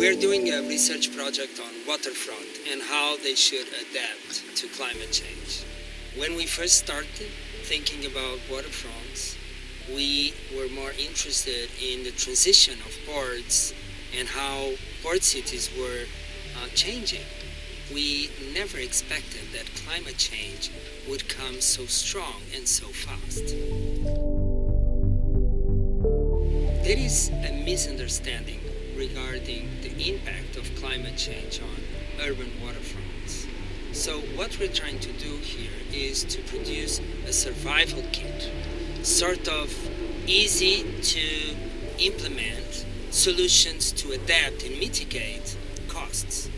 We're doing a research project on Waterfront and how they should adapt to climate change. When we first started thinking about waterfronts, we were more interested in the transition of ports and how port cities were changing. We never expected that climate change would come so strong and so fast. There is a misunderstanding regarding the impact of climate change on urban waterfronts. So what we're trying to do here is to produce a survival kit, sort of easy to implement solutions to adapt and mitigate costs.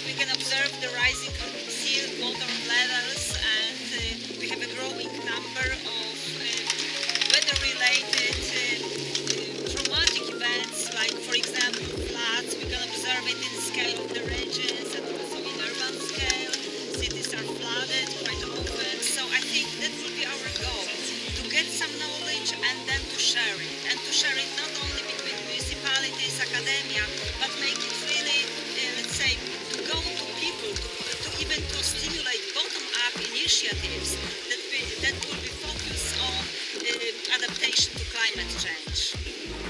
We can observe the rising sea water levels, and we have a growing number of weather-related traumatic events, like, for example, floods. We can observe it in the scale of the regions and also in urban scale. Cities are flooded quite often. So I think that will be our goal, to get some knowledge and then to share it. And to share it not only between municipalities, academia, but make it really, let's say, to go to people, to even to stimulate bottom-up initiatives that will be focused on adaptation to climate change.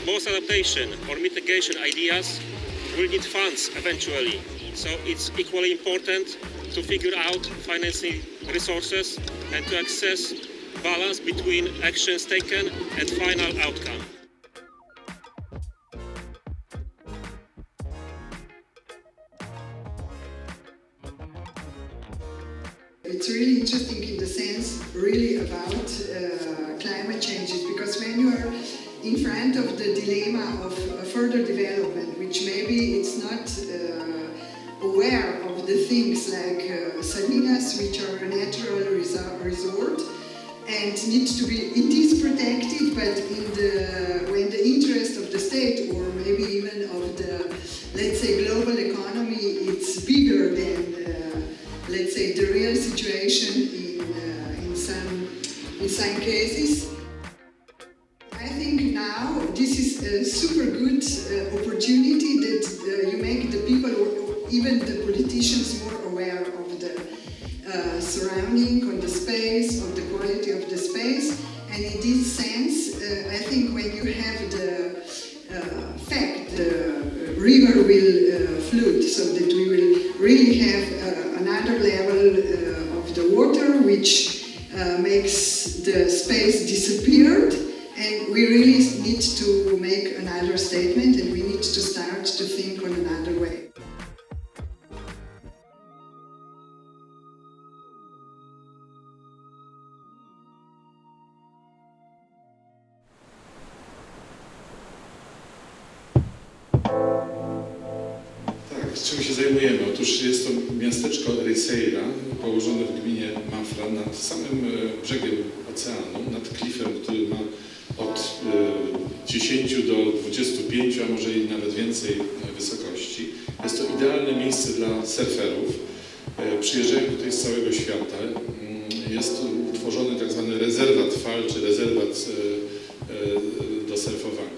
Most adaptation or mitigation ideas will need funds eventually. So it's equally important to figure out financing resources and to access balance between actions taken and final outcome. It's really interesting in the sense really about climate changes, because when you are in front of the dilemma of further development, which maybe it's not aware of the things like salinas, which are a natural resort and needs to be, it is protected, but when the interest of the state or maybe even of the, let's say, global economy, it's bigger than let's say the real situation in some cases. I think now this is a super good opportunity that you make the people or even the politicians more aware of the surrounding, on the space, of the quality of the space. And in this sense, I think when you have the fact the river will flood, so that we will really have another level of the water, which makes the space disappeared, and we really need to make another statement, and we need to start to think on another way. Czym się zajmujemy? Otóż jest to miasteczko Riseira, położone w gminie Mafra, nad samym brzegiem oceanu, nad klifem, który ma od 10 do 25, a może i nawet więcej wysokości. Jest to idealne miejsce dla surferów. Przyjeżdżają tutaj z całego świata. Jest tu utworzony tak zwany rezerwat fal, czy rezerwat do surfowania.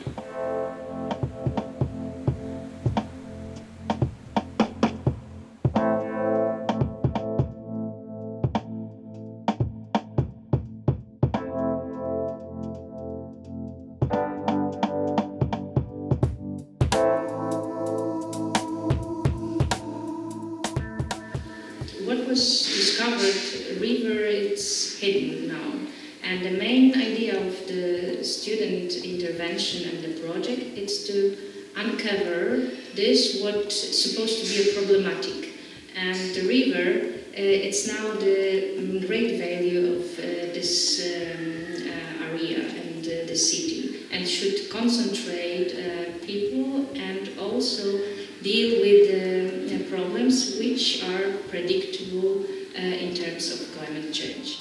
What was discovered, river, it's hidden now. And the main idea of the student intervention and the project is to uncover this, what's supposed to be a problematic. And the river, it's now the great value of this area and the city, and should concentrate people and also deal with problems which are predictable in terms of climate change.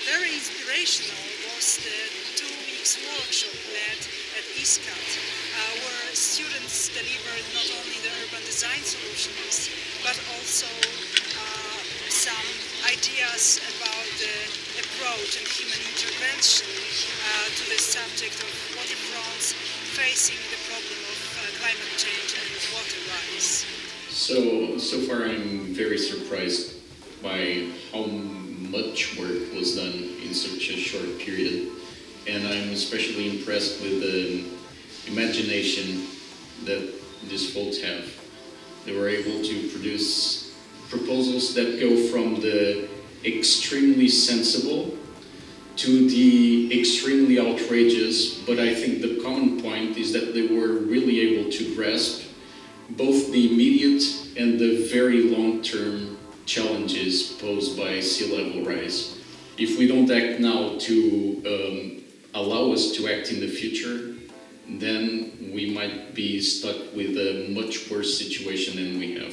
Very inspirational was the 2 weeks workshop led at ISCAT, where students delivered not only the urban design solutions, but also some ideas about the approach and human intervention to the subject of waterfronts facing the problem of climate change and water rise. So far I'm very surprised by how much work was done in such a short period, and I'm especially impressed with the imagination that these folks have. They were able to produce proposals that go from the extremely sensible to the extremely outrageous, but I think the common point is that they were really able to grasp both the immediate and the very long-term challenges posed by sea level rise. If we don't act now to allow us to act in the future, then we might be stuck with a much worse situation than we have.